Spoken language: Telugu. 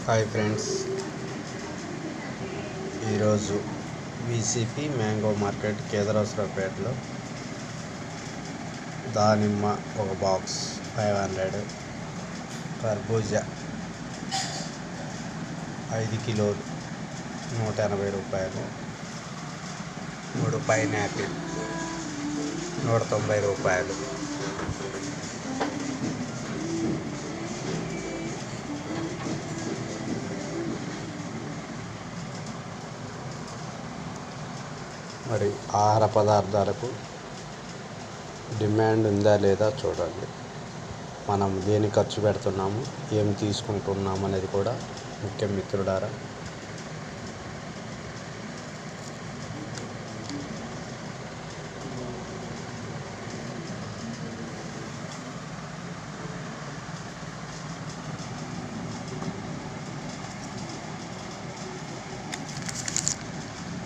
హాయ్ ఫ్రెండ్స్, ఈరోజు విసిపి మ్యాంగో మార్కెట్ కేదరాసరావుపేటలో దానిమ్మ ఒక బాక్స్ 500, కర్బూజా 5 కిలోలు 180 రూపాయలు, 3 పైనాపిల్ 190 రూపాయలు. మరి ఆహార పదార్థాలకు డిమాండ్ ఉందా లేదా చూడండి. మనం దేని ఖర్చు పెడుతున్నాము, ఏం తీసుకుంటున్నాము అనేది కూడా ముఖ్యం మిత్రులారా.